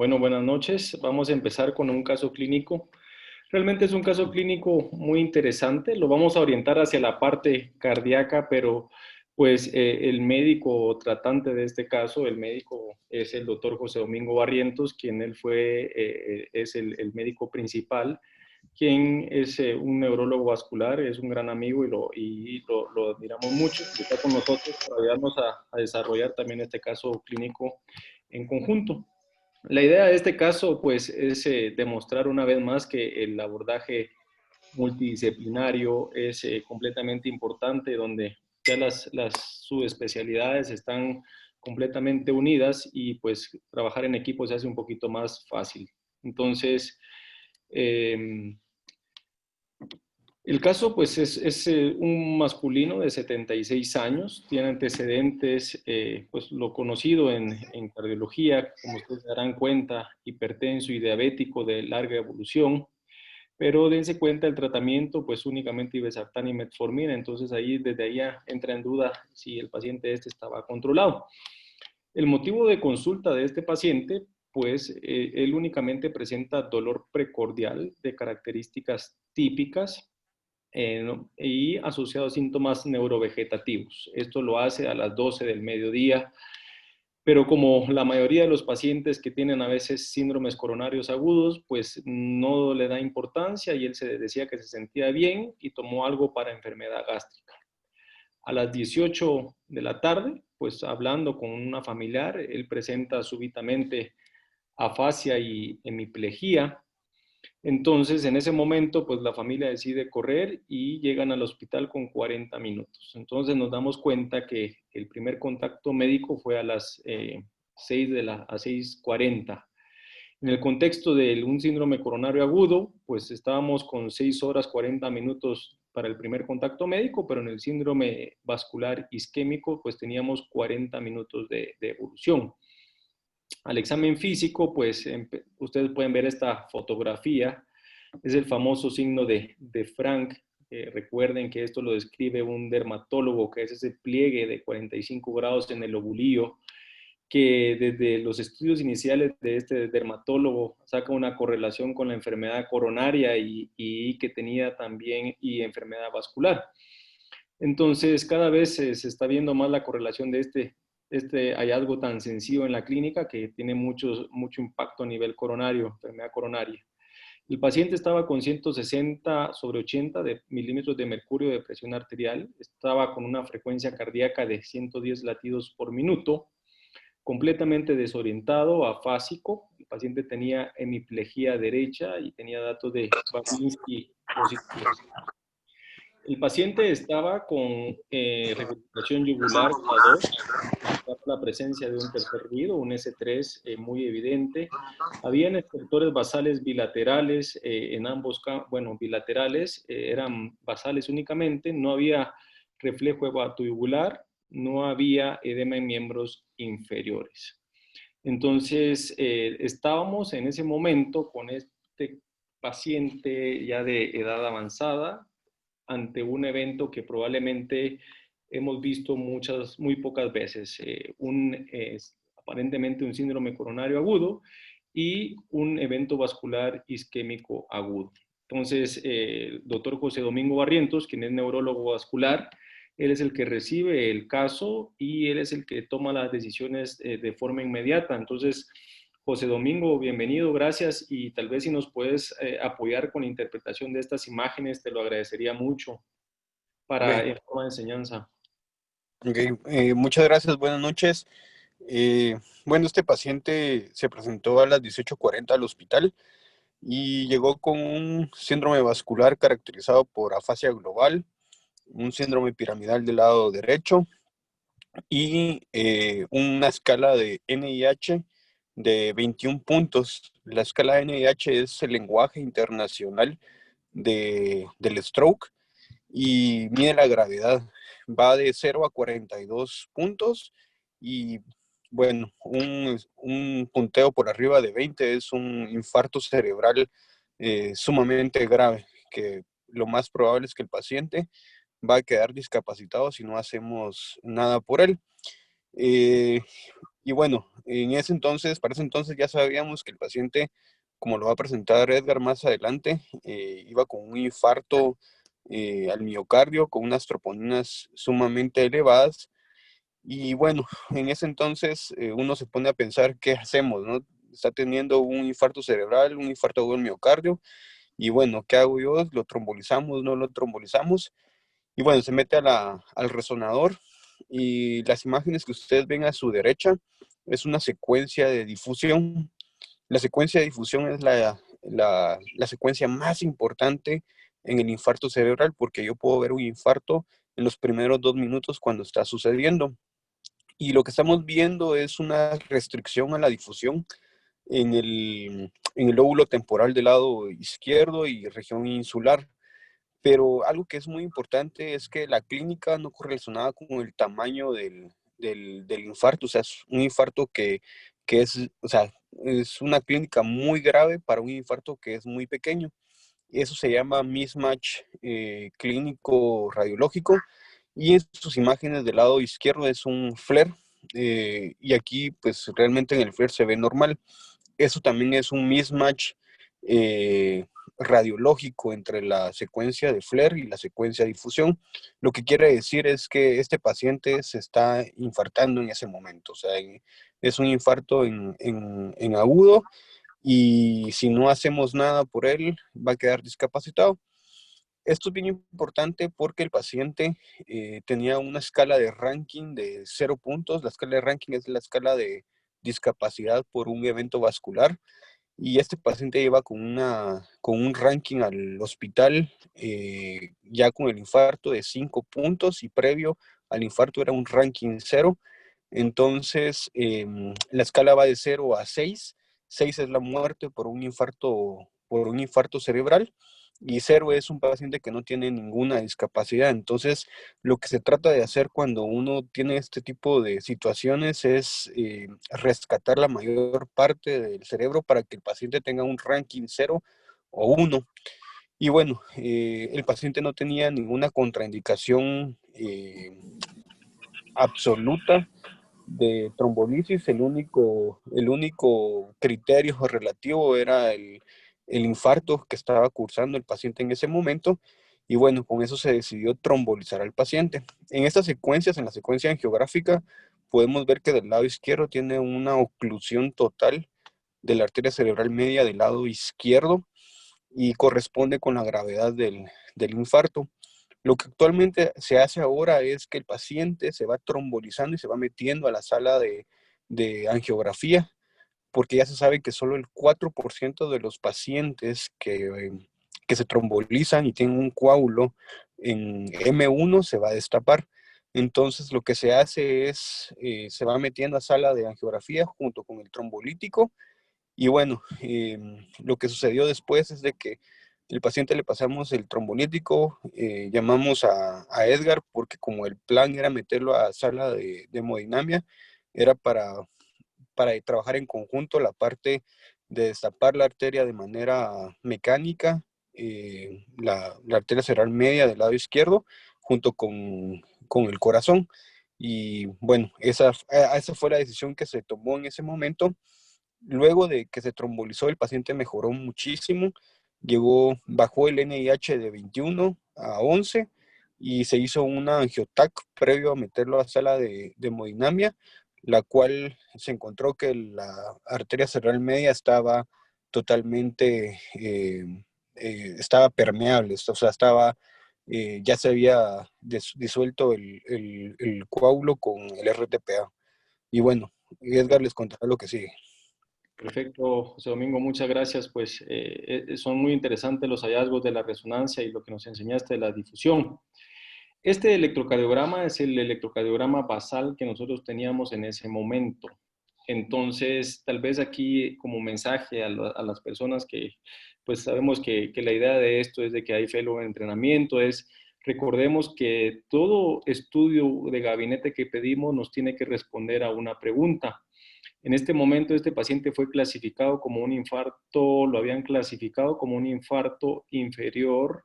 Bueno, buenas noches. Vamos a empezar con un caso clínico. Realmente es un caso clínico muy interesante. Lo vamos a orientar hacia la parte cardíaca, pero pues el médico tratante de este caso, el médico es el doctor José Domingo Barrientos, quien él fue, es el médico principal, quien es un neurólogo vascular, es un gran amigo y lo admiramos mucho. Y está con nosotros para ayudarnos a desarrollar también este caso clínico en conjunto. La idea de este caso, pues, es demostrar una vez más que el abordaje multidisciplinario es completamente importante, donde ya las subespecialidades están completamente unidas y pues trabajar en equipo se hace un poquito más fácil. Entonces, eh, el caso, pues, es un masculino de 76 años, tiene antecedentes, pues, lo conocido en cardiología, como ustedes se darán cuenta, hipertenso y diabético de larga evolución, pero dense cuenta el tratamiento, pues, únicamente irbesartán y metformina, entonces ahí, desde ahí ya entra en duda si el paciente este estaba controlado. El motivo de consulta de este paciente, pues, él únicamente presenta dolor precordial de características típicas, y asociado a síntomas neurovegetativos. Esto lo hace a las 12 del mediodía, pero como la mayoría de los pacientes que tienen a veces síndromes coronarios agudos, pues no le da importancia y él se decía que se sentía bien y tomó algo para enfermedad gástrica. A las 18 de la tarde, pues hablando con una familiar, él presenta súbitamente afasia y hemiplegia. Entonces, en ese momento, pues la familia decide correr y llegan al hospital con 40 minutos. Entonces nos damos cuenta que el primer contacto médico fue a las 6:40. En el contexto de un síndrome coronario agudo, pues estábamos con 6 horas 40 minutos para el primer contacto médico, pero en el síndrome vascular isquémico, pues teníamos 40 minutos de evolución. Al examen físico, pues ustedes pueden ver esta fotografía, es el famoso signo de Frank. Recuerden que esto lo describe un dermatólogo, que es ese pliegue de 45 grados en el lobulillo, que desde los estudios iniciales de este dermatólogo saca una correlación con la enfermedad coronaria y que tenía también y enfermedad vascular. Entonces, cada vez se está viendo más la correlación de este hallazgo tan sencillo en la clínica que tiene mucho impacto a nivel coronario, enfermedad coronaria. El paciente estaba con 160 sobre 80 de milímetros de mercurio de presión arterial, estaba con una frecuencia cardíaca de 110 latidos por minuto, completamente desorientado, afásico. El paciente tenía hemiplegia derecha y tenía datos de Babinski positivos. El paciente estaba con regurgitación yugular grado 2, estaba la presencia de un tercer ruido, un S3 muy evidente. Habían estertores basales bilaterales en ambos, bueno, bilaterales, eran basales únicamente, no había reflejo hepatoyugular, no había edema en miembros inferiores. Entonces, estábamos en ese momento con este paciente ya de edad avanzada, ante un evento que probablemente hemos visto muy pocas veces, aparentemente un síndrome coronario agudo y un evento vascular isquémico agudo. Entonces, el doctor José Domingo Barrientos, quien es neurólogo vascular, él es el que recibe el caso y él es el que toma las decisiones de forma inmediata. Entonces, José Domingo, bienvenido, gracias. Y tal vez si nos puedes apoyar con la interpretación de estas imágenes, te lo agradecería mucho para Ok, en forma de enseñanza. ok, muchas gracias, buenas noches. Bueno, este paciente se presentó a las 18:40 al hospital y llegó con un síndrome vascular caracterizado por afasia global, un síndrome piramidal del lado derecho y una escala de NIH de 21 puntos. La escala NIH es el lenguaje internacional del stroke y mide la gravedad. Va de 0 a 42 puntos y bueno, un punteo por arriba de 20 es un infarto cerebral sumamente grave, que lo más probable es que el paciente va a quedar discapacitado si no hacemos nada por él. Eh, Y bueno, para ese entonces ya sabíamos que el paciente, como lo va a presentar Edgar más adelante, iba con un infarto al miocardio, con unas troponinas sumamente elevadas. Y bueno, en ese entonces uno se pone a pensar, ¿qué hacemos, no? Está teniendo un infarto cerebral, un infarto agudo del miocardio, y bueno, ¿qué hago yo? ¿Lo trombolizamos, no lo trombolizamos? Y bueno, se mete al resonador, y las imágenes que ustedes ven a su derecha es una secuencia de difusión. La secuencia de difusión es la secuencia más importante en el infarto cerebral, porque yo puedo ver un infarto en los primeros 2 minutos cuando está sucediendo. Y lo que estamos viendo es una restricción a la difusión en el lóbulo temporal del lado izquierdo y región insular. Pero algo que es muy importante es que la clínica no correlacionaba con el tamaño del infarto. O sea, es un infarto que es, o sea, es una clínica muy grave para un infarto que es muy pequeño. Eso se llama mismatch clínico radiológico. Y en sus imágenes del lado izquierdo es un flare. Y aquí, pues realmente en el flare se ve normal. Eso también es un mismatch eh, radiológico entre la secuencia de flare y la secuencia de difusión. Lo que quiere decir es que este paciente se está infartando en ese momento. O sea, es un infarto en agudo, y si no hacemos nada por él, va a quedar discapacitado. Esto es bien importante porque el paciente tenía una escala de ranking de 0 puntos. La escala de ranking es la escala de discapacidad por un evento vascular, y este paciente iba con un ranking al hospital ya con el infarto de 5 puntos, y previo al infarto era un ranking 0. Entonces, la escala va de 0 a 6. 6 es la muerte por un infarto cerebral, y 0 es un paciente que no tiene ninguna discapacidad. Entonces, lo que se trata de hacer cuando uno tiene este tipo de situaciones es rescatar la mayor parte del cerebro para que el paciente tenga un ranking 0 o 1. Y bueno, el paciente no tenía ninguna contraindicación absoluta de trombolisis. El único criterio relativo era el infarto que estaba cursando el paciente en ese momento, y bueno, con eso se decidió trombolizar al paciente. En estas secuencias, en la secuencia angiográfica, podemos ver que del lado izquierdo tiene una oclusión total de la arteria cerebral media del lado izquierdo, y corresponde con la gravedad del infarto. Lo que actualmente se hace ahora es que el paciente se va trombolizando y se va metiendo a la sala de angiografía, porque ya se sabe que solo el 4% de los pacientes que se trombolizan y tienen un coágulo en M1 se va a destapar. Entonces lo que se hace es, se va metiendo a sala de angiografía junto con el trombolítico. Y bueno, lo que sucedió después es de que el paciente le pasamos el trombolítico, llamamos a Edgar, porque como el plan era meterlo a sala de hemodinamia, era para trabajar en conjunto la parte de destapar la arteria de manera mecánica, la arteria cerebral media del lado izquierdo, junto con el corazón. Y bueno, esa fue la decisión que se tomó en ese momento. Luego de que se trombolizó, el paciente mejoró muchísimo, bajó el NIH de 21 a 11, y se hizo una angiotac previo a meterlo a sala de hemodinamia, la cual se encontró que la arteria cerebral media estaba totalmente, estaba permeable. O sea, ya se había disuelto el coágulo con el RTPA. Y bueno, Edgar les contará lo que sigue. Perfecto, José Domingo, muchas gracias. Pues son muy interesantes los hallazgos de la resonancia y lo que nos enseñaste de la difusión. Este electrocardiograma es el electrocardiograma basal que nosotros teníamos en ese momento. Entonces, tal vez aquí como mensaje a las personas que pues sabemos que la idea de esto es de que hay fellow en entrenamiento, es recordemos que todo estudio de gabinete que pedimos nos tiene que responder a una pregunta. En este momento, este paciente fue clasificado como un infarto, lo habían clasificado como un infarto inferior,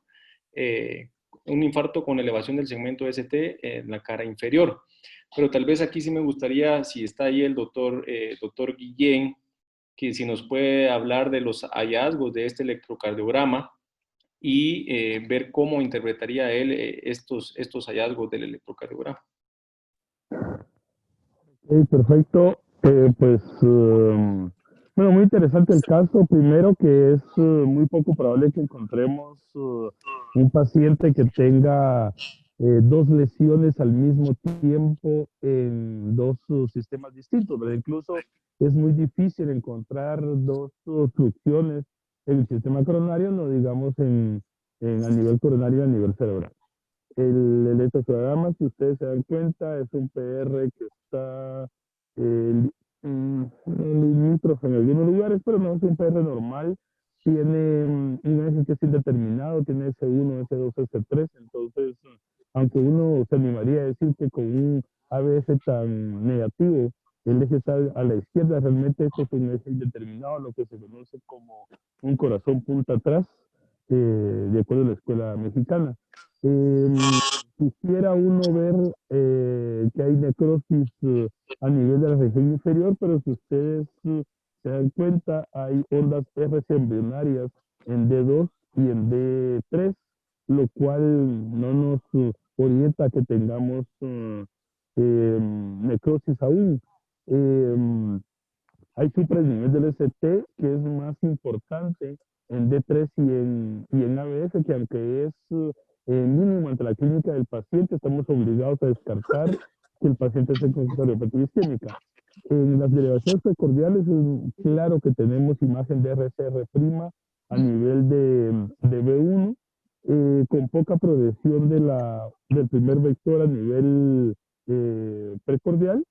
un infarto con elevación del segmento ST en la cara inferior. pero tal vez aquí sí me gustaría, si está ahí el doctor Guillén, que si nos puede hablar de los hallazgos de este electrocardiograma y ver cómo interpretaría él estos hallazgos del electrocardiograma. Perfecto. Bueno, muy interesante el caso. Primero que es muy poco probable que encontremos un paciente que tenga dos lesiones al mismo tiempo en dos sistemas distintos, ¿verdad? Incluso es muy difícil encontrar dos obstrucciones en el sistema coronario, no digamos a nivel coronario y a nivel cerebral. El electrocardiograma, si ustedes se dan cuenta, es un PR que está limítrofe en algunos lugares, pero no es un PR normal. Tiene un eje que es indeterminado, tiene S1, S2, S3. Entonces, aunque uno se animaría a decir que con un ABS tan negativo, el eje está a la izquierda, realmente esto es un eje indeterminado, lo que se conoce como un corazón punta atrás, de acuerdo a la escuela mexicana. Quisiera uno ver que hay necrosis a nivel de la región inferior, pero si ustedes se dan cuenta, hay ondas RC embrionarias en D2 y en D3, lo cual no nos orienta a que tengamos necrosis aún. Hay nivel del ST que es más importante en D3 y en ABS, que aunque es mínimo ante la clínica del paciente, estamos obligados a descartar que el paciente esté con cardiopatía isquémica. En las derivaciones precordiales es claro que tenemos imagen de RCR' a nivel de B1, con poca progresión del primer vector a nivel precordial.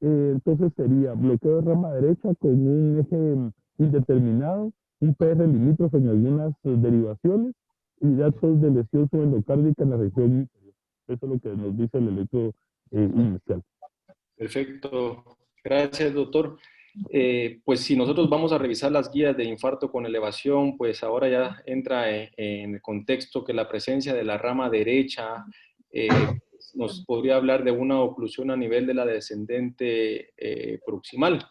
Entonces sería bloqueo de rama derecha con un eje indeterminado, un PR limítrofe en algunas derivaciones y datos de lesión subendocárdica en la región inferior. Eso es lo que nos dice el electro inicial. Perfecto. Gracias, doctor. Pues si nosotros vamos a revisar las guías de infarto con elevación, pues ahora ya entra en el contexto que la presencia de la rama derecha nos podría hablar de una oclusión a nivel de la descendente proximal.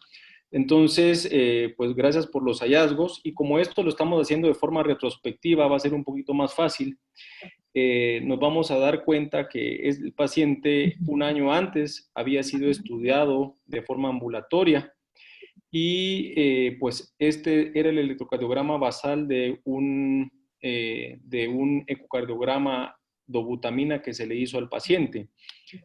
Entonces, pues gracias por los hallazgos y como esto lo estamos haciendo de forma retrospectiva, va a ser un poquito más fácil. Nos vamos a dar cuenta que el paciente un año antes había sido estudiado de forma ambulatoria y pues este era el electrocardiograma basal de un ecocardiograma dobutamina que se le hizo al paciente.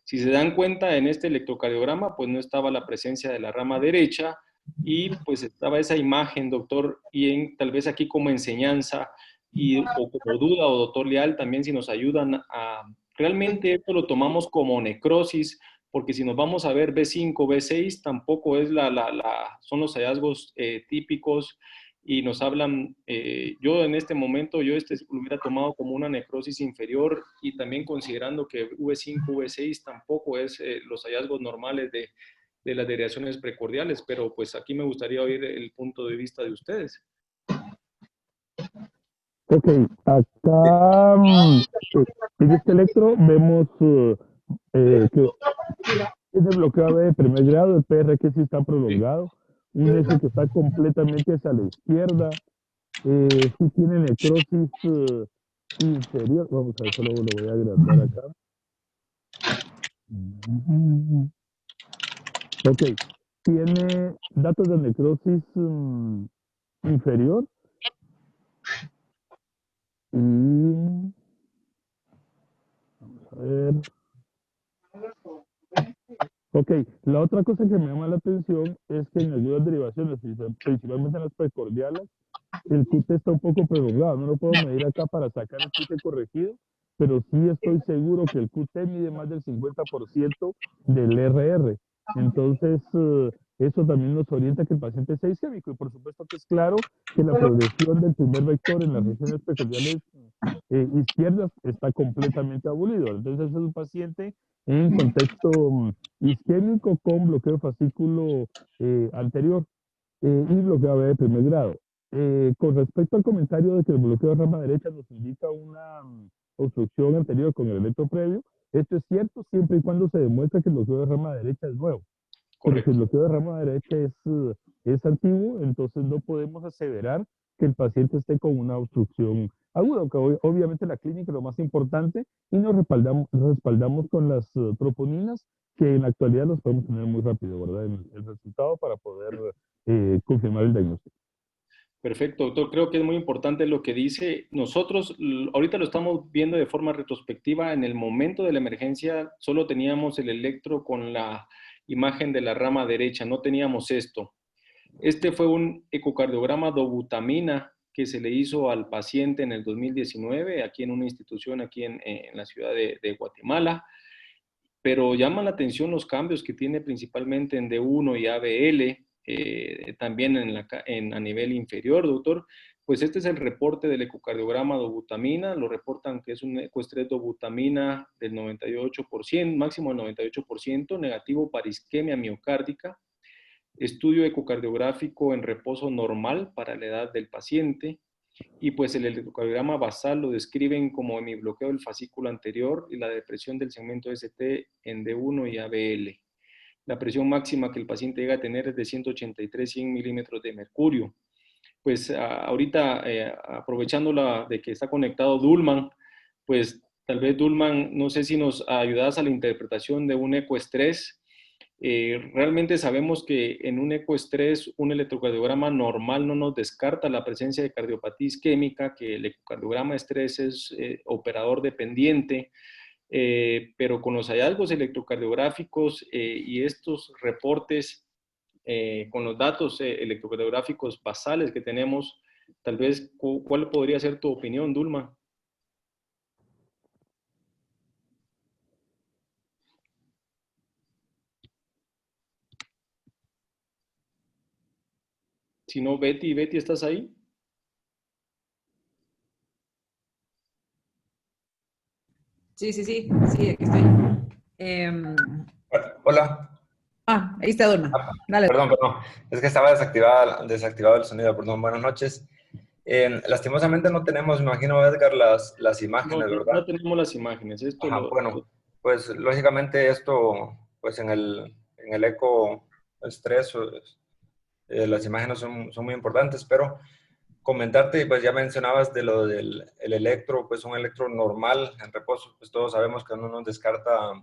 Si se dan cuenta en este electrocardiograma, pues no estaba la presencia de la rama derecha y pues estaba esa imagen, doctor, y tal vez aquí como enseñanza o como duda, o doctor Leal, también si nos ayudan a, realmente esto lo tomamos como necrosis, porque si nos vamos a ver B5, B6, tampoco es son los hallazgos típicos y nos hablan, yo en este momento, yo lo hubiera tomado como una necrosis inferior y también considerando que V5, V6 tampoco es los hallazgos normales de las derivaciones precordiales, pero pues aquí me gustaría oír el punto de vista de ustedes. Ok, acá en este electro vemos que es de bloqueo de primer grado, el PR que sí está prolongado, un eje que está completamente hacia la izquierda, sí tiene necrosis inferior, vamos a ver, solo lo voy a agrandar acá. Ok, tiene datos de necrosis inferior y vamos a ver. Ok, la otra cosa que me llama la atención es que en algunas derivaciones, principalmente en las precordiales, el QT está un poco prolongado. No lo puedo medir acá para sacar el QT corregido, pero sí estoy seguro que el QT mide más del 50% del RR. Entonces, eso también nos orienta que el paciente sea isquémico. Y por supuesto que es claro que la progresión del primer vector en las regiones precordiales izquierdas está completamente abolido. Entonces, es un paciente en contexto isquémico con bloqueo fascículo anterior y bloqueo AB de primer grado. Con respecto al comentario de que el bloqueo de rama derecha nos indica una obstrucción anterior con el evento previo, Esto es cierto siempre y cuando se demuestre que el bloqueo de rama derecha es nuevo. Pero si el Correcto. bloqueo de rama derecha es antiguo, entonces no podemos aseverar que el paciente esté con una obstrucción aguda, aunque obviamente la clínica es lo más importante y nos respaldamos con las troponinas, que en la actualidad los podemos tener muy rápido, ¿verdad? El resultado para poder confirmar el diagnóstico. Perfecto, doctor. Creo que es muy importante lo que dice. Nosotros ahorita lo estamos viendo de forma retrospectiva. En el momento de la emergencia solo teníamos el electro con la imagen de la rama derecha, no teníamos esto. Este fue un ecocardiograma dobutamina que se le hizo al paciente en el 2019, aquí en una institución aquí en la ciudad de Guatemala, pero llaman la atención los cambios que tiene principalmente en D1 y ABL, también a nivel inferior, doctor. Pues este es el reporte del ecocardiograma dobutamina, lo reportan que es un ecoestrés dobutamina del 98%, máximo del 98%, negativo para isquemia miocárdica, estudio ecocardiográfico en reposo normal para la edad del paciente, y pues el electrocardiograma basal lo describen como hemibloqueo del fascículo anterior y la depresión del segmento ST en D1 y ABL. La presión máxima que el paciente llega a tener es de 183-100 milímetros de mercurio. Pues ahorita, aprovechando de que está conectado Dulman, pues tal vez Dulman, no sé si nos ayudas a la interpretación de un ecoestrés. Realmente sabemos que en un ecoestrés, un electrocardiograma normal no nos descarta la presencia de cardiopatía isquémica, que el ecocardiograma estrés es operador dependiente, pero con los hallazgos electrocardiográficos y estos reportes, con los datos electrocardiográficos basales que tenemos, tal vez, ¿cuál podría ser tu opinión, Dulma? Si no, Betty, ¿estás ahí? Sí, sí, sí, sí, aquí estoy. Em, Hola. ahí está Donna. Dale. Perdón. Es que estaba desactivado el sonido, perdón. Buenas noches. Lastimosamente no tenemos, me imagino, Edgar, las No, imágenes, no ¿verdad? tenemos las imágenes. Esto Ajá, bueno, pues lógicamente esto, pues en el eco estrés, las imágenes son muy importantes, pero comentarte, pues ya mencionabas de lo del el electro, pues un electro normal en reposo, pues todos sabemos que uno no descarta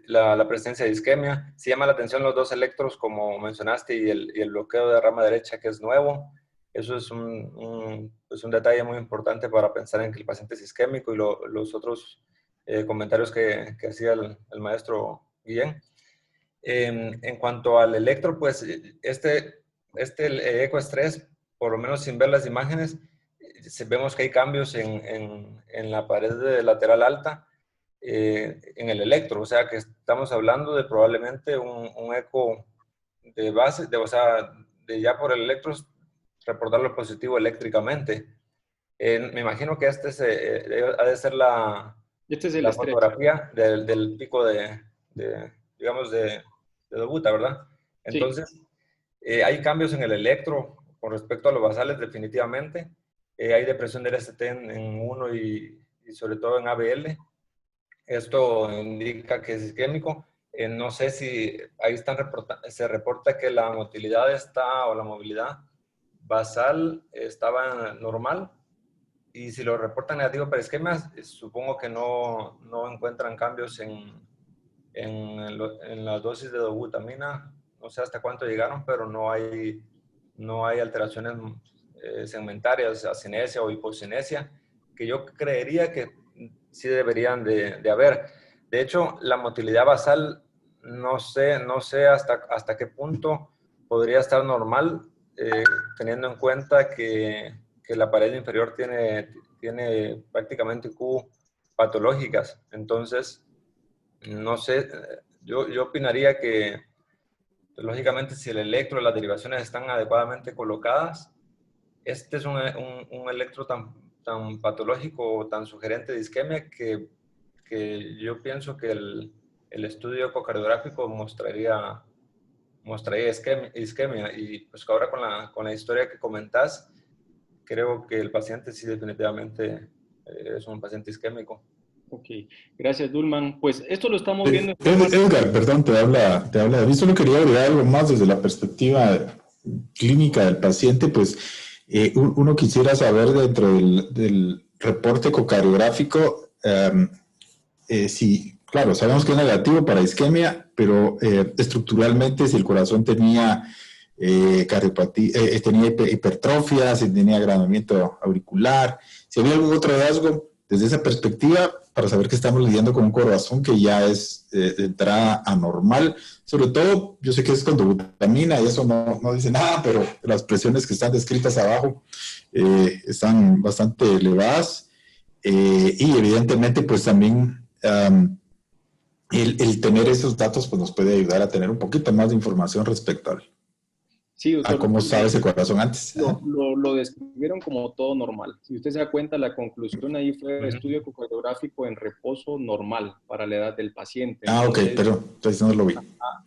la presencia de isquemia. Sí llama la atención los dos electros, como mencionaste, y el bloqueo de rama derecha, que es nuevo. Eso es pues un detalle muy importante para pensar en que el paciente es isquémico, y los otros comentarios que hacía el maestro Guillén. En cuanto al electro, pues este ecoestrés, por lo menos sin ver las imágenes, vemos que hay cambios en la pared de lateral alta, en el electro, o sea que estamos hablando de probablemente un eco de base, o sea, de ya por el electro reportarlo positivo eléctricamente. Me imagino que ha de ser este es el la estrés. fotografía del pico digamos, de Dobuta, ¿verdad? Sí. Entonces, hay cambios en el electro con respecto a los basales, definitivamente. Hay depresión del ST en 1 y sobre todo en ABL. Esto indica que es isquémico. No sé si ahí se reporta que la motilidad o la movilidad basal estaba normal, y si lo reportan negativo para isquemias, supongo que no encuentran cambios en las dosis de dobutamina. No sé hasta cuánto llegaron, pero no hay alteraciones segmentarias, acinesia o hipocinesia, que yo creería que sí deberían de haber. De hecho, la motilidad basal, no sé hasta qué punto podría estar normal, teniendo en cuenta que la pared inferior tiene prácticamente Q patológicas. Entonces, no sé, yo opinaría que, lógicamente, si el electro y las derivaciones están adecuadamente colocadas, este es un electro tan patológico o tan sugerente de isquemia que yo pienso que el estudio ecocardiográfico mostraría isquemia. Y pues ahora con la historia que comentás, creo que el paciente sí definitivamente es un paciente isquémico. Ok, gracias, Dulman. Pues esto lo estamos viendo en forma... Edgar, perdón, te habla David. Solo quería agregar algo más desde la perspectiva clínica del paciente. Pues uno quisiera saber dentro del reporte ecocardiográfico si, claro, sabemos que es negativo para isquemia, pero estructuralmente si el corazón tenía cardiopatía, tenía hipertrofia, si tenía agrandamiento auricular, si había algún otro hallazgo desde esa perspectiva, para saber que estamos lidiando con un corazón que ya es de entrada anormal. Sobre todo, yo sé que es con dobutamina y eso no dice nada, pero las presiones que están descritas abajo están bastante elevadas. Y evidentemente, pues también el tener esos datos pues, nos puede ayudar a tener un poquito más de información respecto Sí, a doctor, cómo estaba ese corazón antes. lo describieron como todo normal. Si usted se da cuenta, la conclusión ahí fue Ujú. estudio ecocardiográfico en reposo normal para la edad del paciente. Ah, ok, Entonces, pero entonces no lo vi.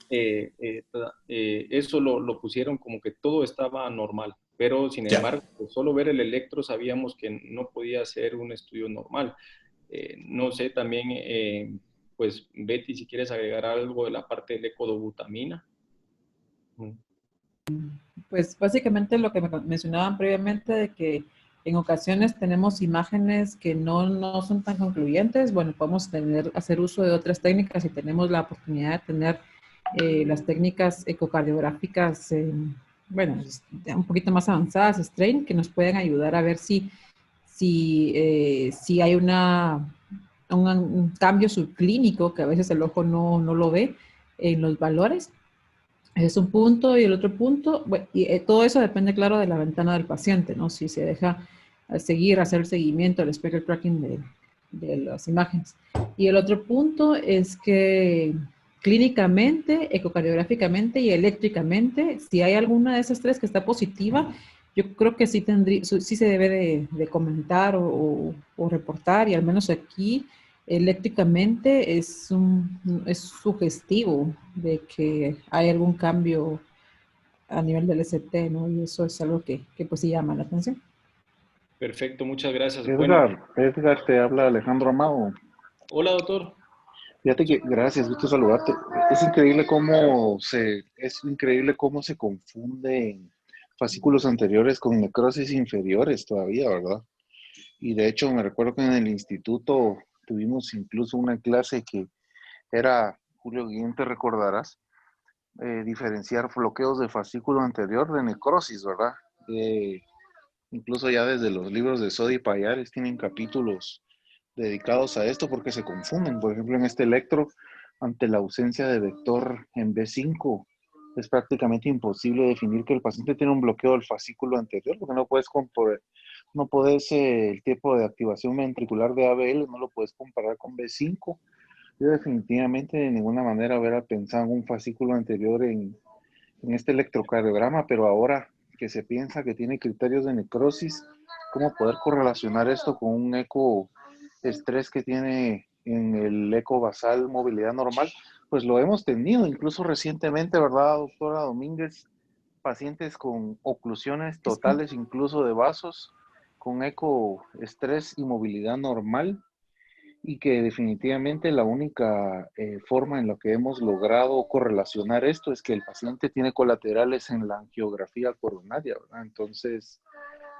eso lo pusieron como que todo estaba normal. Pero, sin Ya. embargo, pues, solo ver el electro sabíamos que no podía ser un estudio normal. No sé, también, pues, Betty, si quieres agregar algo de la parte del ecodobutamina. Pues básicamente lo que me mencionaban previamente de que en ocasiones tenemos imágenes que no son tan concluyentes. Bueno, podemos hacer uso de otras técnicas y tenemos la oportunidad de tener las técnicas ecocardiográficas, bueno, un poquito más avanzadas, strain, que nos pueden ayudar a ver si hay un cambio subclínico que a veces el ojo no lo ve en los valores. Es un punto y el otro punto, bueno, y todo eso depende, claro, de la ventana del paciente, ¿no? Si se deja hacer el seguimiento, el speckle tracking de las imágenes. Y el otro punto es que clínicamente, ecocardiográficamente y eléctricamente, si hay alguna de esas tres que está positiva, yo creo que sí se debe de comentar o reportar, y al menos aquí eléctricamente es sugestivo de que hay algún cambio a nivel del ST, ¿no? Y eso es algo que pues sí llama la atención. Perfecto, muchas gracias. Bueno, Edgar, te habla Alejandro Amado. hola, doctor. Fíjate que, gracias, gusto saludarte. Es increíble cómo se confunden fascículos anteriores con necrosis inferiores todavía, ¿verdad? Y de hecho me recuerdo que en el instituto tuvimos incluso una clase que era, Julio Guillén, te recordarás, diferenciar bloqueos de fascículo anterior de necrosis, ¿verdad? Incluso ya desde los libros de Sodi y Payares tienen capítulos dedicados a esto porque se confunden. Por ejemplo, en este electro, ante la ausencia de vector en B5, es prácticamente imposible definir que el paciente tiene un bloqueo del fascículo anterior, porque no puedes el tipo de activación ventricular de ABL, no lo puedes comparar con B5. Yo definitivamente de ninguna manera hubiera pensado en un fascículo anterior en este electrocardiograma, pero ahora que se piensa que tiene criterios de necrosis, ¿cómo poder correlacionar esto con un eco estrés que tiene en el eco basal movilidad normal? Pues lo hemos tenido, incluso recientemente, ¿verdad, doctora Domínguez? Pacientes con oclusiones totales, incluso de vasos, con eco estrés y movilidad normal, y que definitivamente la única forma en la que hemos logrado correlacionar esto es que el paciente tiene colaterales en la angiografía coronaria, ¿verdad? Entonces,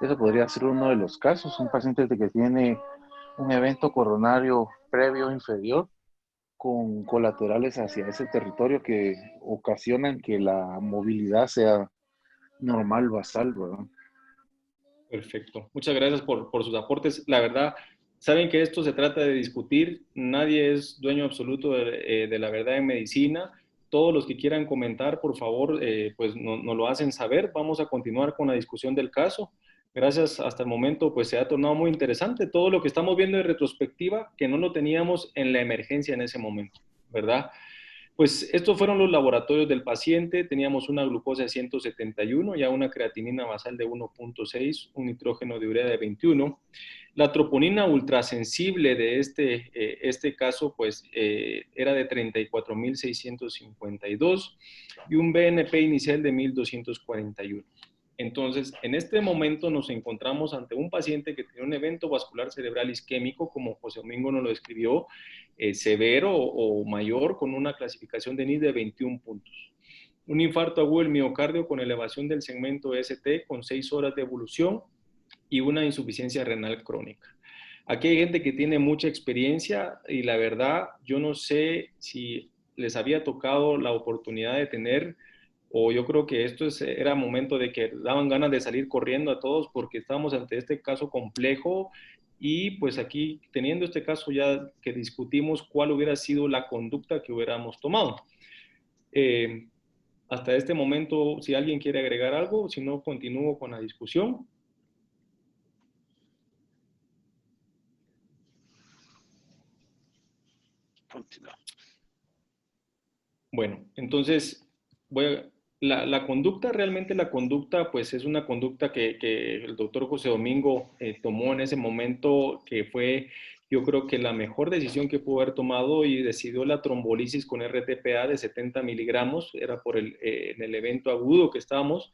eso podría ser uno de los casos, un paciente que tiene un evento coronario previo inferior con colaterales hacia ese territorio que ocasionan que la movilidad sea normal basal, ¿verdad? Perfecto. Muchas gracias por sus aportes. La verdad, saben que esto se trata de discutir. Nadie es dueño absoluto de la verdad en medicina. Todos los que quieran comentar, por favor, pues nos lo hacen saber. Vamos a continuar con la discusión del caso. Gracias, hasta el momento, pues se ha tornado muy interesante todo lo que estamos viendo en retrospectiva, que no lo teníamos en la emergencia en ese momento, ¿verdad? Pues estos fueron los laboratorios del paciente. Teníamos una glucosa de 171, ya una creatinina basal de 1.6, un nitrógeno de urea de 21. La troponina ultrasensible de este caso, pues, era de 34.652 y un BNP inicial de 1.241. Entonces, en este momento nos encontramos ante un paciente que tiene un evento vascular cerebral isquémico, como José Domingo nos lo describió, severo o mayor, con una clasificación de NIS de 21 puntos. Un infarto agudo del miocardio con elevación del segmento ST con 6 horas de evolución y una insuficiencia renal crónica. Aquí hay gente que tiene mucha experiencia y la verdad, yo no sé si les había tocado la oportunidad de tener, o yo creo que era momento de que daban ganas de salir corriendo a todos porque estábamos ante este caso complejo y pues aquí teniendo este caso ya que discutimos cuál hubiera sido la conducta que hubiéramos tomado. Hasta este momento, si alguien quiere agregar algo, si no, continúo con la discusión. Bueno, entonces, la conducta, realmente la conducta, pues es una conducta que el doctor José Domingo tomó en ese momento, que fue, yo creo que la mejor decisión que pudo haber tomado y decidió la trombolisis con RTPA de 70 miligramos, era en el evento agudo que estábamos,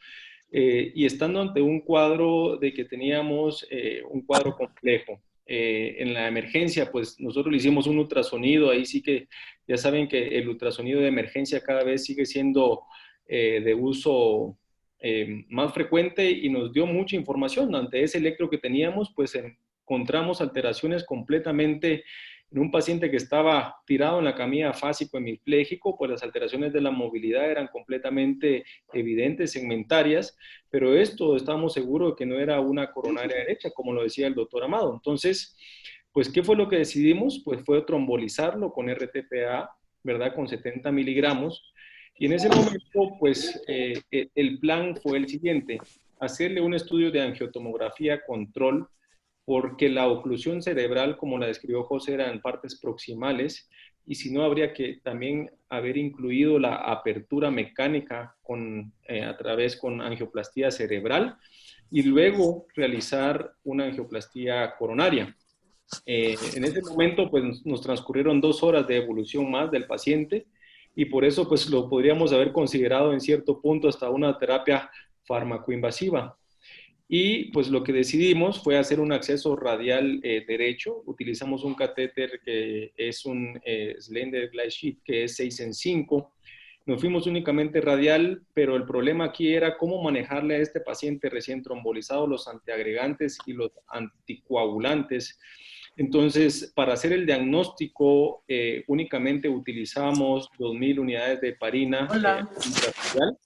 y estando ante un cuadro de que teníamos un cuadro complejo. En la emergencia, pues nosotros le hicimos un ultrasonido, ahí sí que ya saben que el ultrasonido de emergencia cada vez sigue siendo de uso más frecuente y nos dio mucha información. Ante ese electro que teníamos, pues encontramos alteraciones completamente en un paciente que estaba tirado en la camilla fásico hemipléjico, pues las alteraciones de la movilidad eran completamente evidentes, segmentarias, pero esto estamos seguros de que no era una coronaria derecha, como lo decía el doctor Amado. Entonces, pues, ¿qué fue lo que decidimos? Pues fue trombolizarlo con RTPA, ¿verdad? Con 70 miligramos. Y en ese momento, pues, el plan fue el siguiente: hacerle un estudio de angiotomografía control, porque la oclusión cerebral, como la describió José, era en partes proximales, y si no, habría que también haber incluido la apertura mecánica a través con angioplastía cerebral, y luego realizar una angioplastía coronaria. En ese momento, pues nos transcurrieron 2 horas de evolución más del paciente y por eso, pues lo podríamos haber considerado en cierto punto hasta una terapia farmacoinvasiva. Y pues lo que decidimos fue hacer un acceso radial derecho. Utilizamos un catéter que es un Slender Glide Sheet, que es 6 en 5. Nos fuimos únicamente radial, pero el problema aquí era cómo manejarle a este paciente recién trombolizado los antiagregantes y los anticoagulantes. Entonces, para hacer el diagnóstico, únicamente utilizamos 2.000 unidades de heparina intrarracial.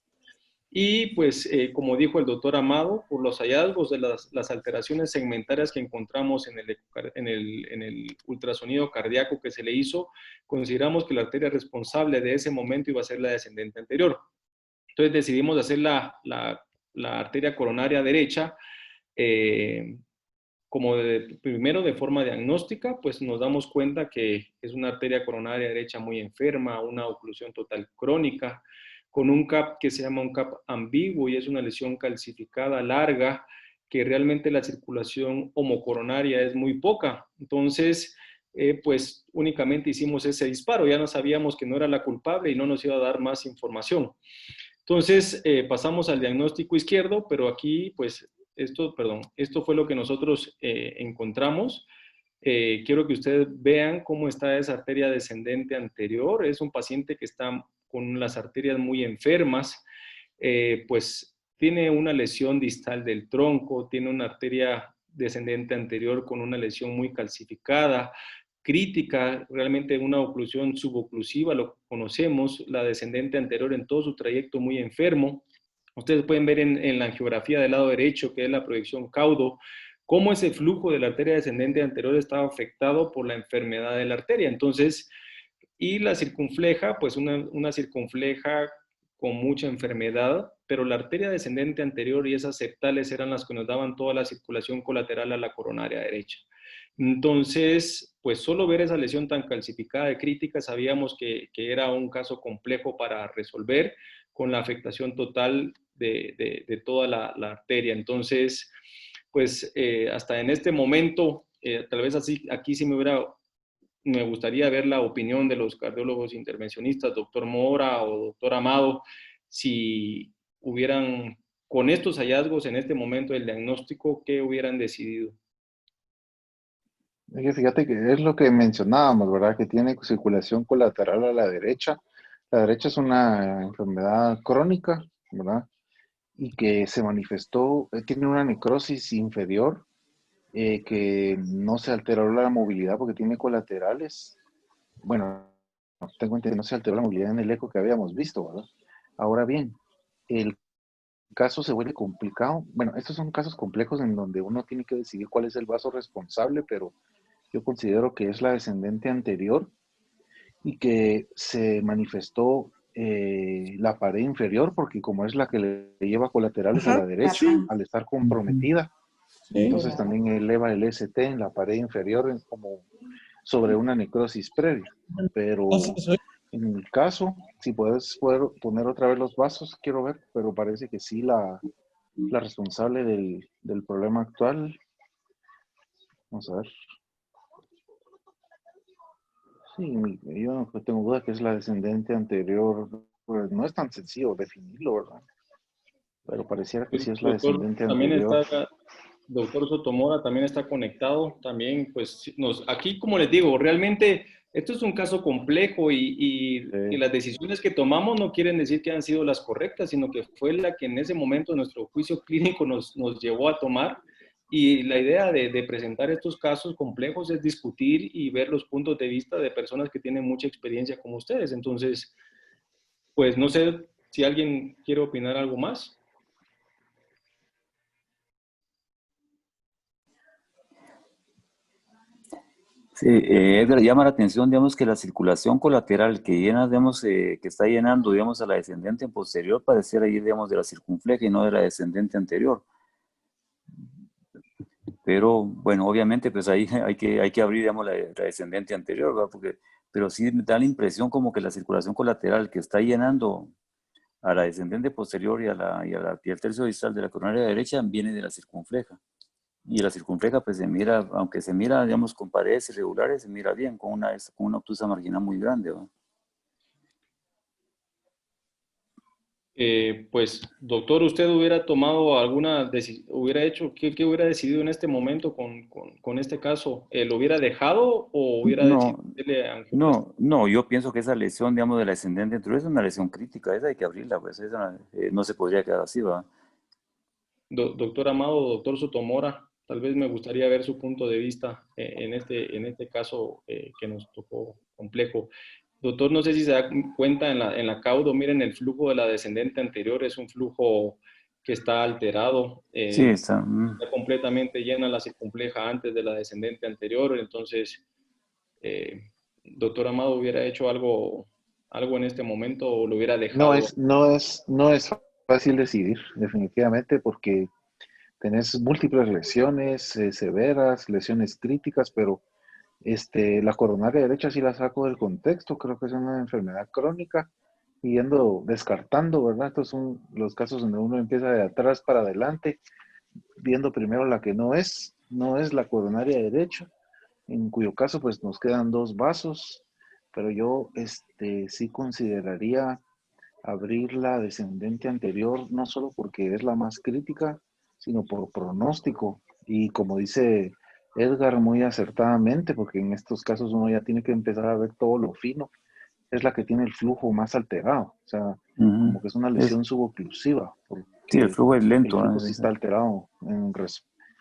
Y pues, como dijo el doctor Amado, por los hallazgos de las alteraciones segmentarias que encontramos en el ultrasonido cardíaco que se le hizo, consideramos que la arteria responsable de ese momento iba a ser la descendente anterior. Entonces decidimos hacer la arteria coronaria derecha, primero de forma diagnóstica, pues nos damos cuenta que es una arteria coronaria derecha muy enferma, una oclusión total crónica, con un CAP que se llama un CAP ambiguo y es una lesión calcificada larga, que realmente la circulación homocoronaria es muy poca. Entonces, pues únicamente hicimos ese disparo, ya no sabíamos que no era la culpable y no nos iba a dar más información. Entonces, pasamos al diagnóstico izquierdo, pero aquí, pues, esto fue lo que nosotros encontramos. Quiero que ustedes vean cómo está esa arteria descendente anterior. Es un paciente que está con las arterias muy enfermas, pues tiene una lesión distal del tronco, tiene una arteria descendente anterior con una lesión muy calcificada, crítica, realmente una oclusión suboclusiva, lo conocemos, la descendente anterior en todo su trayecto muy enfermo. Ustedes pueden ver en la angiografía del lado derecho, que es la proyección caudo, cómo ese flujo de la arteria descendente anterior estaba afectado por la enfermedad de la arteria. Entonces, y la circunfleja, pues una circunfleja con mucha enfermedad, pero la arteria descendente anterior y esas septales eran las que nos daban toda la circulación colateral a la coronaria derecha. Entonces, pues solo ver esa lesión tan calcificada de crítica, sabíamos que era un caso complejo para resolver con la afectación total de toda la arteria. Entonces, pues hasta en este momento, tal vez aquí sí me gustaría ver la opinión de los cardiólogos intervencionistas, doctor Mora o doctor Amado, si hubieran con estos hallazgos en este momento del diagnóstico, ¿qué hubieran decidido? Es que fíjate que es lo que mencionábamos, ¿verdad? Que tiene circulación colateral a la derecha. La derecha es una enfermedad crónica, ¿verdad? Y que se manifestó, tiene una necrosis inferior, que no se alteró la movilidad porque tiene colaterales. Bueno, tengo entendido que no se alteró la movilidad en el eco que habíamos visto, ¿verdad? Ahora bien, el caso se vuelve complicado. Bueno, estos son casos complejos en donde uno tiene que decidir cuál es el vaso responsable, pero yo considero que es la descendente anterior y que se manifestó la pared inferior, porque como es la que le lleva colaterales a la derecha, al estar comprometida, entonces también eleva el ST en la pared inferior como sobre una necrosis previa. Pero en el caso, si puedes poner otra vez los vasos, quiero ver, pero parece que sí la responsable del problema actual. Vamos a ver. Sí, yo no tengo duda que es la descendente anterior. Pues no es tan sencillo definirlo, ¿verdad? Pero pareciera que sí es la Doctor, descendente también anterior. está, doctor Sotomora también está conectado. También, pues, aquí, como les digo, realmente esto es un caso complejo y las decisiones que tomamos no quieren decir que han sido las correctas, sino que fue la que en ese momento nuestro juicio clínico nos llevó a tomar. Y la idea de presentar estos casos complejos es discutir y ver los puntos de vista de personas que tienen mucha experiencia como ustedes. Entonces, pues no sé si alguien quiere opinar algo más. Sí, Edgar, llama la atención, digamos, que la circulación colateral que llena, digamos, que está llenando, digamos, a la descendente posterior pareciera ir, digamos, de la circunfleja y no de la descendente anterior. Pero, bueno, obviamente, pues ahí hay que abrir, digamos, la descendente anterior, ¿verdad? Pero sí me da la impresión como que la circulación colateral que está llenando a la descendente posterior y al tercio distal de la coronaria derecha viene de la circunfleja. Y la circunfleja, pues se mira, aunque se mira, digamos, con paredes irregulares, se mira bien, con una obtusa marginal muy grande, ¿no? Pues, doctor, ¿usted hubiera tomado hubiera hecho, qué hubiera decidido en este momento con este caso? ¿Lo hubiera dejado o hubiera decidido No, hacerle angioplastia? no, yo pienso que esa lesión, digamos, de la descendente anterior es una lesión crítica, esa hay que abrirla, pues esa no se podría quedar así, ¿va? Doctor Amado, doctor Sotomora, tal vez me gustaría ver su punto de vista en este caso que nos tocó complejo. Doctor, no sé si se da cuenta en la caudo, miren, el flujo de la descendente anterior es un flujo que está alterado, Sí, está. está completamente llena la circunfleja antes de la descendente anterior, entonces, doctor Amado, ¿hubiera hecho algo en este momento o lo hubiera No dejado? es, no es, no es fácil decidir, definitivamente, porque tenés múltiples lesiones severas, lesiones críticas, pero la coronaria derecha sí la saco del contexto, creo que es una enfermedad crónica, descartando, ¿verdad? Estos son los casos donde uno empieza de atrás para adelante, viendo primero la que no es la coronaria derecha, en cuyo caso pues nos quedan dos vasos, pero yo sí consideraría abrir la descendente anterior, no solo porque es la más crítica, sino por pronóstico. Y como dice Edgar muy acertadamente, porque en estos casos uno ya tiene que empezar a ver todo lo fino, es la que tiene el flujo más alterado, o sea, como que es una lesión suboclusiva, Sí, el porque flujo es el lento, flujo ¿no? sí está alterado.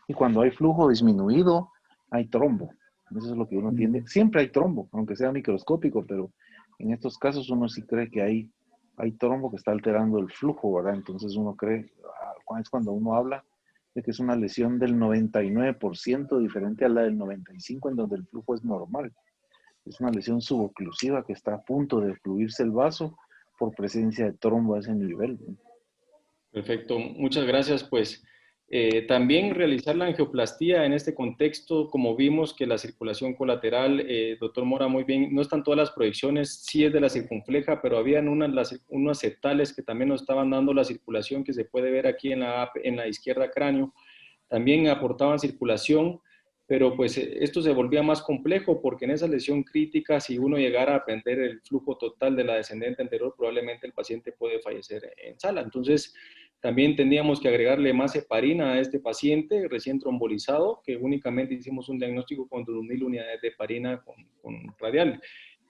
Y cuando hay flujo disminuido, hay trombo. Eso es lo que uno tiende. Siempre hay trombo, aunque sea microscópico, pero en estos casos uno sí cree que hay trombo que está alterando el flujo, ¿verdad? Entonces uno cree, es cuando uno habla de que es una lesión del 99% diferente a la del 95%, en donde el flujo es normal. Es una lesión suboclusiva que está a punto de fluirse el vaso por presencia de trombo a ese nivel, ¿no? Perfecto, muchas gracias. Pues también realizar la angioplastía en este contexto, como vimos que la circulación colateral, doctor Mora, muy bien, no están todas las proyecciones, sí es de la circunfleja, pero habían unos septales que también nos estaban dando la circulación que se puede ver aquí en la izquierda cráneo, también aportaban circulación, pero pues esto se volvía más complejo porque en esa lesión crítica, si uno llegara a perder el flujo total de la descendente anterior, probablemente el paciente puede fallecer en sala. Entonces, También teníamos que agregarle más heparina a este paciente recién trombolizado, que únicamente hicimos un diagnóstico con 2.000 unidades de heparina con radial.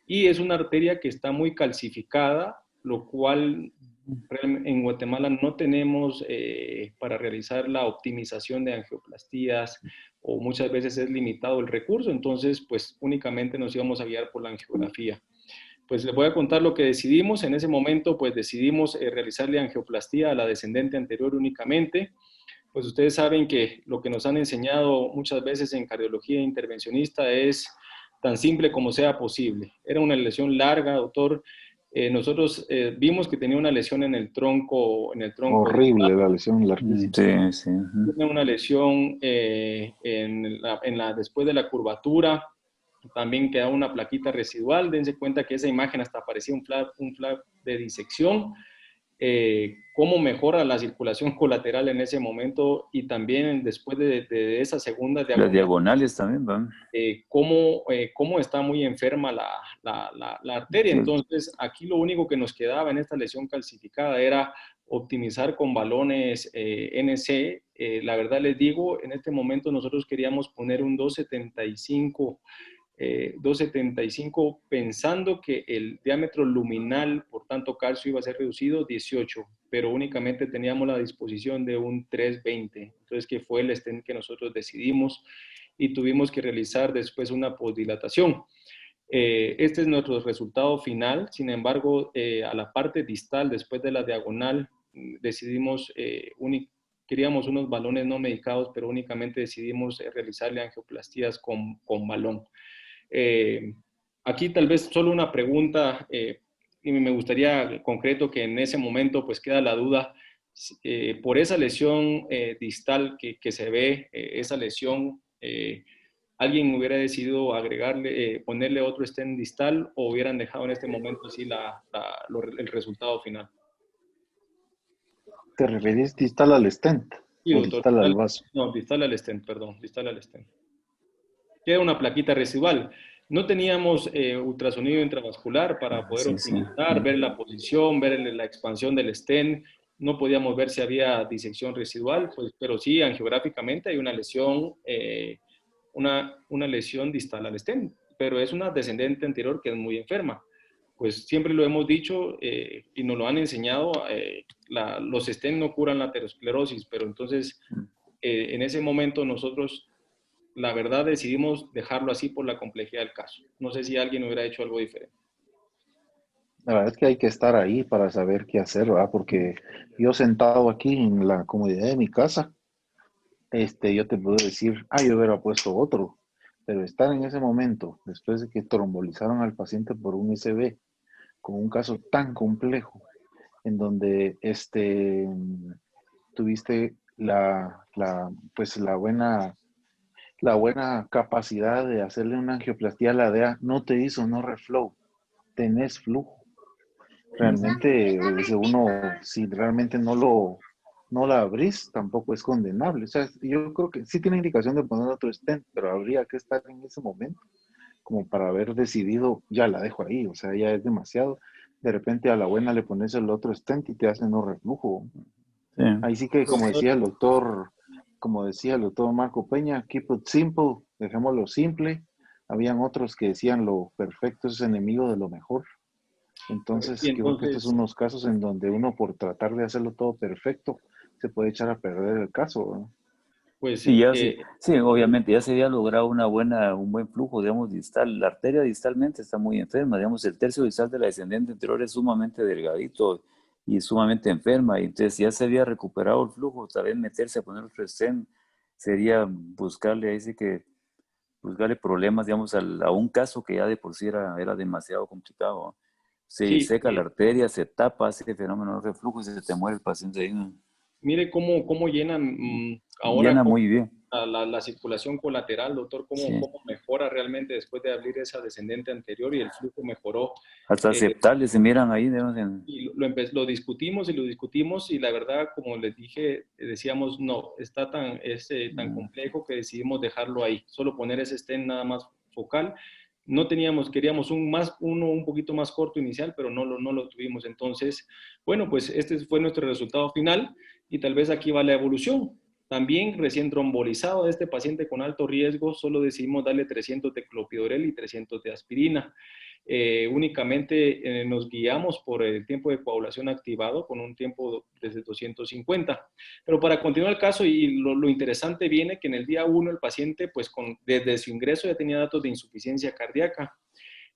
Y es una arteria que está muy calcificada, lo cual en Guatemala no tenemos para realizar la optimización de angioplastías, o muchas veces es limitado el recurso, entonces pues únicamente nos íbamos a guiar por la angiografía. Pues les voy a contar lo que decidimos. En ese momento, pues decidimos realizarle angioplastía a la descendente anterior únicamente. Pues ustedes saben que lo que nos han enseñado muchas veces en cardiología intervencionista es tan simple como sea posible. Era una lesión larga, doctor. Nosotros vimos que tenía una lesión en el tronco. Horrible la lesión, larguísima. Sí, sí. Tiene una lesión después de la curvatura. También queda una plaquita residual. Dense cuenta que esa imagen hasta parecía un flap de disección. Cómo mejora la circulación colateral en ese momento, y también después de esa segunda diagonal. Las diagonales también van. Cómo está muy enferma la arteria. Entonces, aquí lo único que nos quedaba en esta lesión calcificada era optimizar con balones NC. La verdad les digo, en este momento nosotros queríamos poner un 275 pensando que el diámetro luminal, por tanto calcio, iba a ser reducido 18, pero únicamente teníamos la disposición de un 320. Entonces, que fue el stent que nosotros decidimos, y tuvimos que realizar después una posdilatación. Este es nuestro resultado final. Sin embargo, a la parte distal, después de la diagonal, decidimos, queríamos unos balones no medicados, pero únicamente decidimos realizarle angioplastías con balón. Aquí tal vez solo una pregunta, y me gustaría concreto que en ese momento pues queda la duda, por esa lesión distal que se ve, esa lesión, ¿alguien hubiera decidido agregarle, ponerle otro stent distal, o hubieran dejado en este momento así el resultado final? ¿Te referís distal al stent? Sí, ¿O doctor, distal al vaso? No, distal al stent, perdón, distal al stent. Queda una plaquita residual. No teníamos ultrasonido intravascular para poder optimizar, ver la posición, ver la expansión del stent. No podíamos ver si había disección residual, pues, pero sí, angiográficamente hay una lesión, una lesión distal al stent, pero es una descendente anterior que es muy enferma. Pues siempre lo hemos dicho y nos lo han enseñado, los stent no curan la aterosclerosis, pero entonces en ese momento nosotros, la verdad, decidimos dejarlo así por la complejidad del caso. No sé si alguien hubiera hecho algo diferente. La verdad es que hay que estar ahí para saber qué hacer, ¿verdad? Porque yo sentado aquí en la comodidad de mi casa, yo te puedo decir, yo hubiera puesto otro, pero estar en ese momento, después de que trombolizaron al paciente por un SB, con un caso tan complejo, en donde tuviste pues la buena capacidad de hacerle una angioplastía a la DEA, no te hizo no reflow, tenés flujo. Realmente, uno, si realmente no la abrís, tampoco es condenable. O sea, yo creo que sí tiene indicación de poner otro stent, pero habría que estar en ese momento como para haber decidido, ya la dejo ahí, o sea, ya es demasiado. De repente a la buena le pones el otro stent y te hace no reflujo. Sí. Ahí sí que, como decía el doctor Marco Peña, keep it simple, dejémoslo simple. Habían otros que decían lo perfecto es enemigo de lo mejor. Entonces, creo que estos son unos casos en donde uno, por tratar de hacerlo todo perfecto, se puede echar a perder el caso, ¿no? Pues sí, sí, obviamente ya se había logrado un buen flujo, digamos, distal. La arteria distalmente está muy enferma, digamos, el tercio distal de la descendente anterior es sumamente delgadito y sumamente enferma, y entonces ya se había recuperado el flujo. Tal vez meterse a poner otro stent sería buscarle problemas, digamos, a un caso que ya de por sí era demasiado complicado. Se seca la arteria, se tapa, hace fenómeno de reflujo y se te muere el paciente ahí, ¿no? Mire cómo llenan ahora llena muy bien la circulación colateral, doctor, cómo mejora realmente después de abrir esa descendente anterior, y el flujo mejoró. Hasta aceptables se miran ahí. Y lo discutimos y la verdad, como les dije, decíamos, no, está tan complejo que decidimos dejarlo ahí, solo poner ese stent nada más focal. No teníamos, queríamos uno un poquito más corto inicial, pero no lo tuvimos. Entonces, bueno, pues este fue nuestro resultado final y tal vez aquí va la evolución. También recién trombolizado a este paciente con alto riesgo, solo decidimos darle 300 de clopidogrel y 300 de aspirina. Únicamente nos guiamos por el tiempo de coagulación activado con un tiempo desde 250. Pero para continuar el caso, y lo interesante viene que en el día 1 el paciente, pues desde su ingreso ya tenía datos de insuficiencia cardíaca.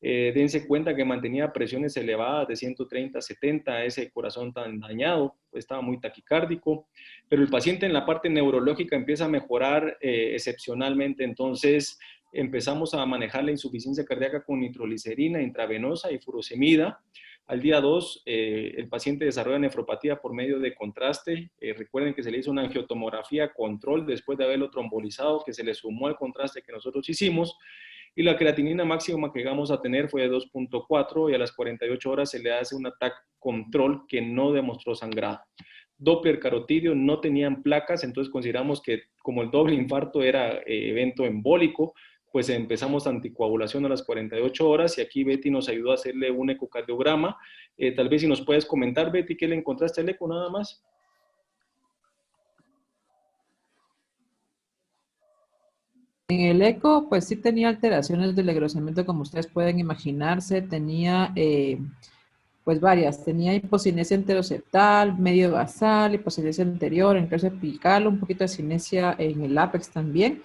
Dense cuenta que mantenía presiones elevadas de 130 a 70, ese corazón tan dañado, estaba muy taquicárdico, pero el paciente en la parte neurológica empieza a mejorar excepcionalmente. Entonces empezamos a manejar la insuficiencia cardíaca con nitroglicerina intravenosa y furosemida. Al día 2, el paciente desarrolla nefropatía por medio de contraste. Recuerden que se le hizo una angiotomografía control después de haberlo trombolizado, que se le sumó al contraste que nosotros hicimos. Y la creatinina máxima que llegamos a tener fue de 2.4 y a las 48 horas se le hace un TAC control que no demostró sangrado. Doppler carotidio, no tenían placas, entonces consideramos que como el doble infarto era evento embólico, pues empezamos anticoagulación a las 48 horas y aquí Betty nos ayudó a hacerle un ecocardiograma. Tal vez si nos puedes comentar, Betty, ¿qué le encontraste al eco nada más? En el eco, pues sí tenía alteraciones del engrosamiento, como ustedes pueden imaginarse. Tenía, pues varias. Tenía hipocinesia enteroseptal, medio basal, hipocinesia anterior, enclaves apical, un poquito de cinesia en el ápex también.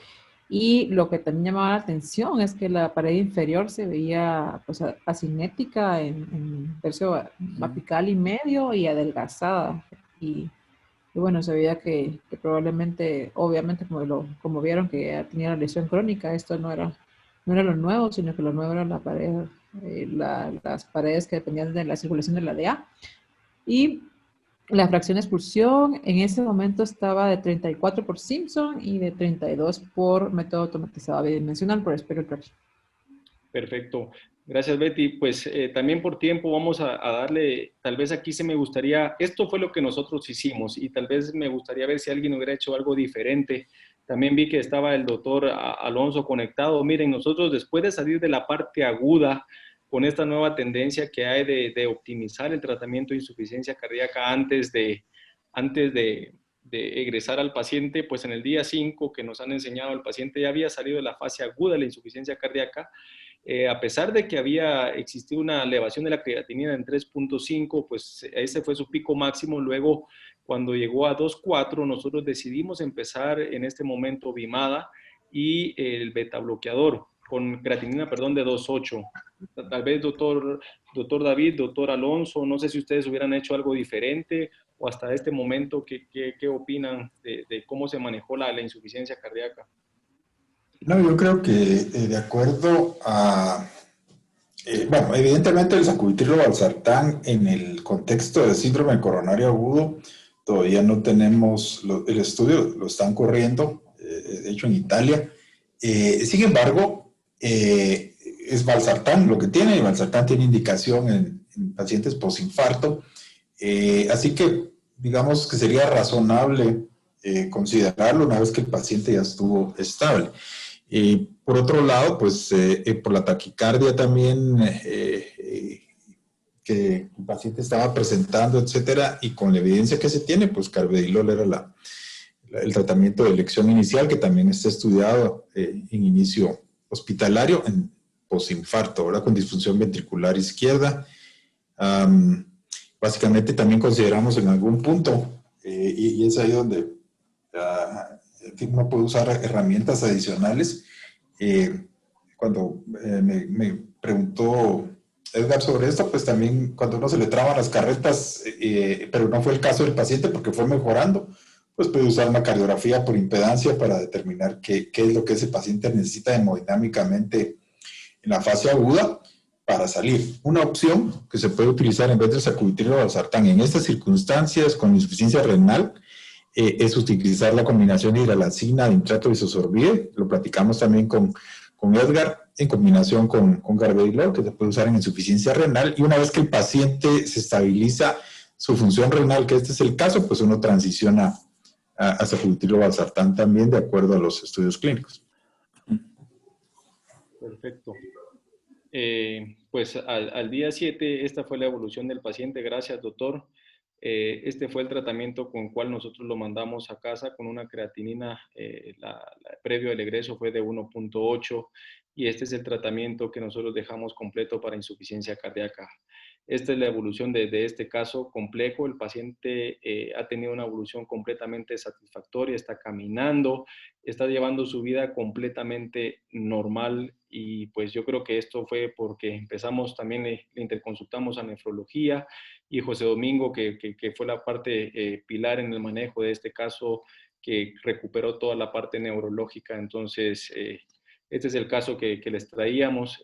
Y lo que también llamaba la atención es que la pared inferior se veía pues asinética en tercio apical y medio y adelgazada. Y bueno, se veía que probablemente, obviamente, como vieron que ya tenía la lesión crónica, esto no era lo nuevo, sino que lo nuevo era la pared, las paredes que dependían de la circulación de la DA. Y la fracción de expulsión en ese momento estaba de 34 por Simpson y de 32 por método automatizado bidimensional por Spectral Tracking. Perfecto. Gracias, Betty. Pues también por tiempo vamos a darle, tal vez aquí se me gustaría, esto fue lo que nosotros hicimos y tal vez me gustaría ver si alguien hubiera hecho algo diferente. También vi que estaba el doctor Alonso conectado. Miren, nosotros después de salir de la parte aguda, con esta nueva tendencia que hay de optimizar el tratamiento de insuficiencia cardíaca antes de egresar al paciente, pues en el día 5 que nos han enseñado, el paciente ya había salido de la fase aguda de la insuficiencia cardíaca. A pesar de que había existido una elevación de la creatinina en 3.5, pues ese fue su pico máximo. Luego, cuando llegó a 2.4, nosotros decidimos empezar en este momento Vimada y el beta bloqueador con creatinina, perdón, de 2.8. Tal vez doctor David, doctor Alonso, no sé si ustedes hubieran hecho algo diferente o hasta este momento, ¿qué opinan de cómo se manejó la insuficiencia cardíaca? No, yo creo que de acuerdo a... bueno, evidentemente el sacubitrilo valsartán en el contexto de síndrome coronario agudo, todavía no tenemos el estudio, lo están corriendo, de hecho en Italia. Sin embargo, es valsartán lo que tiene, y valsartán tiene indicación en pacientes posinfarto, así que digamos que sería razonable considerarlo una vez que el paciente ya estuvo estable. Por otro lado, pues por la taquicardia también que el paciente estaba presentando, etcétera, y con la evidencia que se tiene, pues carvedilol era el tratamiento de elección inicial, que también está estudiado en inicio hospitalario en posinfarto, ahora con disfunción ventricular izquierda. Básicamente también consideramos en algún punto, y es ahí donde uno puede usar herramientas adicionales. Cuando me preguntó Edgar sobre esto, pues también cuando uno se le traban las carretas, pero no fue el caso del paciente porque fue mejorando, pues puede usar una cardiografía por impedancia para determinar qué es lo que ese paciente necesita hemodinámicamente en la fase aguda para salir. Una opción que se puede utilizar en vez del sacubitrilo valsartán en estas circunstancias con insuficiencia renal es utilizar la combinación de hidralazina de intrato isosorbide. Lo platicamos también con Edgar, en combinación con carvedilol, que se puede usar en insuficiencia renal. Y una vez que el paciente se estabiliza su función renal, que este es el caso, pues uno transiciona a sacubitrilo valsartán también de acuerdo a los estudios clínicos. Perfecto. Pues al día 7, esta fue la evolución del paciente. Gracias, doctor. Este fue el tratamiento con el cual nosotros lo mandamos a casa con una creatinina, previo al egreso fue de 1.8 y este es el tratamiento que nosotros dejamos completo para insuficiencia cardíaca. Esta es la evolución de este caso complejo. El paciente ha tenido una evolución completamente satisfactoria, está caminando, está llevando su vida completamente normal y pues yo creo que esto fue porque empezamos también, le interconsultamos a nefrología y José Domingo, que fue la parte pilar en el manejo de este caso, que recuperó toda la parte neurológica. Entonces, este es el caso que les traíamos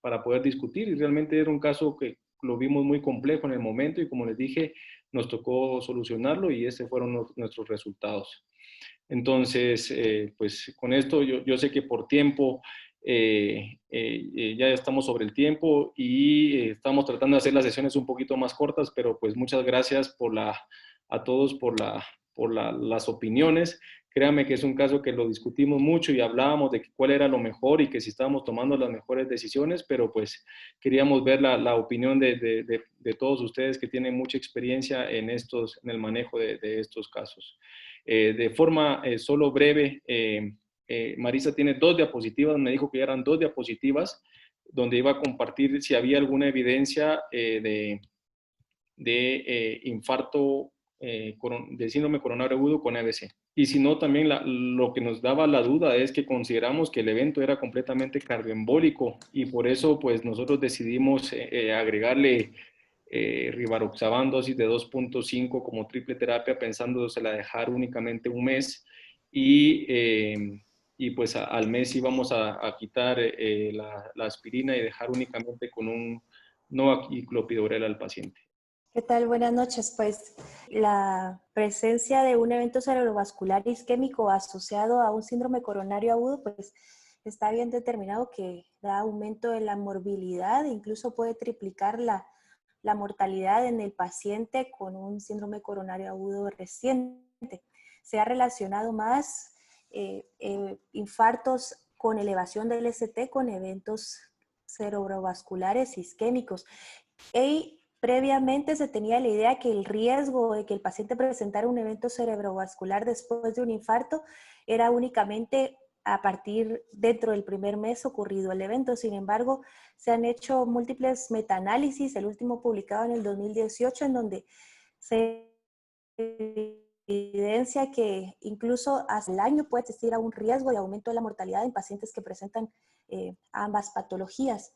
para poder discutir y realmente era un caso que lo vimos muy complejo en el momento y como les dije, nos tocó solucionarlo y esos fueron nuestros resultados. Entonces, pues con esto yo sé que por tiempo ya estamos sobre el tiempo y estamos tratando de hacer las sesiones un poquito más cortas, pero pues muchas gracias a todos por las opiniones. Créame que es un caso que lo discutimos mucho y hablábamos de cuál era lo mejor y que si estábamos tomando las mejores decisiones, pero pues queríamos ver la opinión de todos ustedes que tienen mucha experiencia en el manejo de estos casos. De forma solo breve, Marisa tiene 2 diapositivas, me dijo que ya eran 2 diapositivas, donde iba a compartir si había alguna evidencia de infarto, de síndrome coronario agudo con AVC. Y si no, también lo que nos daba la duda es que consideramos que el evento era completamente cardioembólico y por eso pues nosotros decidimos agregarle rivaroxaban dosis de 2.5 como triple terapia, pensándosela dejar únicamente un mes y pues al mes íbamos a quitar la aspirina y dejar únicamente con un Novaclopidogrel al paciente. ¿Qué tal? Buenas noches. Pues la presencia de un evento cerebrovascular isquémico asociado a un síndrome coronario agudo, pues está bien determinado que da aumento de la morbilidad, incluso puede triplicar la mortalidad en el paciente con un síndrome coronario agudo reciente. Se ha relacionado más infartos con elevación del ST con eventos cerebrovasculares isquémicos. Previamente se tenía la idea que el riesgo de que el paciente presentara un evento cerebrovascular después de un infarto era únicamente a partir dentro del primer mes ocurrido el evento. Sin embargo, se han hecho múltiples metaanálisis, el último publicado en el 2018, en donde se evidencia que incluso hasta el año puede existir un riesgo de aumento de la mortalidad en pacientes que presentan ambas patologías.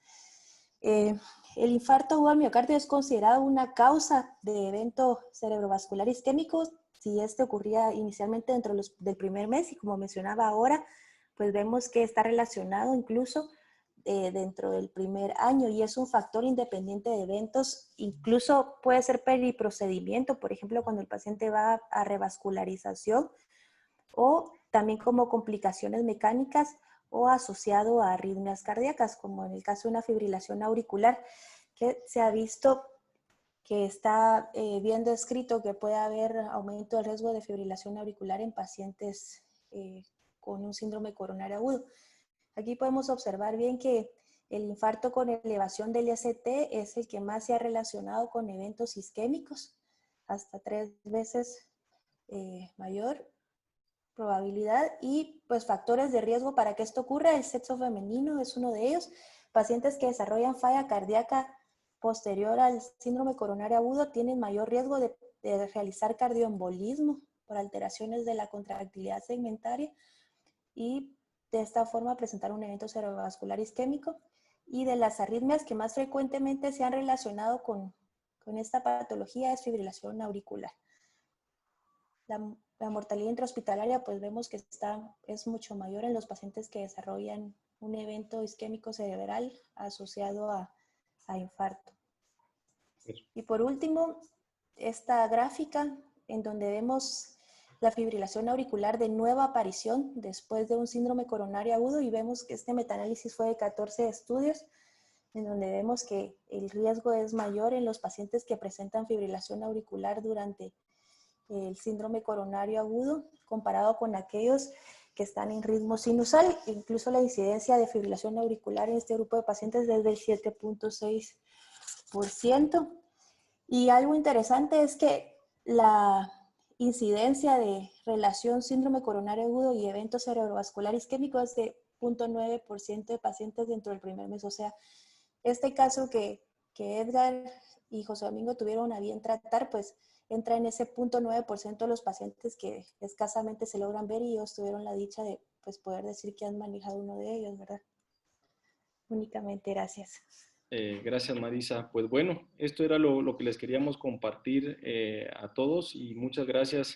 El infarto agudo al miocardio es considerado una causa de evento cerebrovascular isquémico si este ocurría inicialmente dentro del primer mes y como mencionaba ahora, pues vemos que está relacionado incluso dentro del primer año y es un factor independiente de eventos, incluso puede ser periprocedimiento, por ejemplo, cuando el paciente va a revascularización o también como complicaciones mecánicas o asociado a arritmias cardíacas, como en el caso de una fibrilación auricular, que se ha visto que está bien descrito que puede haber aumento del riesgo de fibrilación auricular en pacientes con un síndrome coronario agudo. Aquí podemos observar bien que el infarto con elevación del ST es el que más se ha relacionado con eventos isquémicos, hasta 3 veces mayor probabilidad y pues factores de riesgo para que esto ocurra. El sexo femenino es uno de ellos. Pacientes que desarrollan falla cardíaca posterior al síndrome coronario agudo tienen mayor riesgo de realizar cardioembolismo por alteraciones de la contractilidad segmentaria y de esta forma presentar un evento cerebrovascular isquémico. Y de las arritmias que más frecuentemente se han relacionado con esta patología es fibrilación auricular. La mortalidad intrahospitalaria, pues vemos que es mucho mayor en los pacientes que desarrollan un evento isquémico cerebral asociado a infarto. Y por último, esta gráfica en donde vemos la fibrilación auricular de nueva aparición después de un síndrome coronario agudo y vemos que este metaanálisis fue de 14 estudios en donde vemos que el riesgo es mayor en los pacientes que presentan fibrilación auricular durante el síndrome coronario agudo comparado con aquellos que están en ritmo sinusal. Incluso la incidencia de fibrilación auricular en este grupo de pacientes es del 7.6%. Y algo interesante es que la incidencia de relación síndrome coronario agudo y evento cerebrovascular isquémico es de 0.9% de pacientes dentro del primer mes. O sea, este caso que Edgar y José Domingo tuvieron a bien tratar, pues entra en ese 0.9% de los pacientes que escasamente se logran ver, y ellos tuvieron la dicha de pues, poder decir que han manejado uno de ellos, ¿verdad? Únicamente, gracias. Gracias, Marisa. Pues bueno, esto era lo que les queríamos compartir a todos, y muchas gracias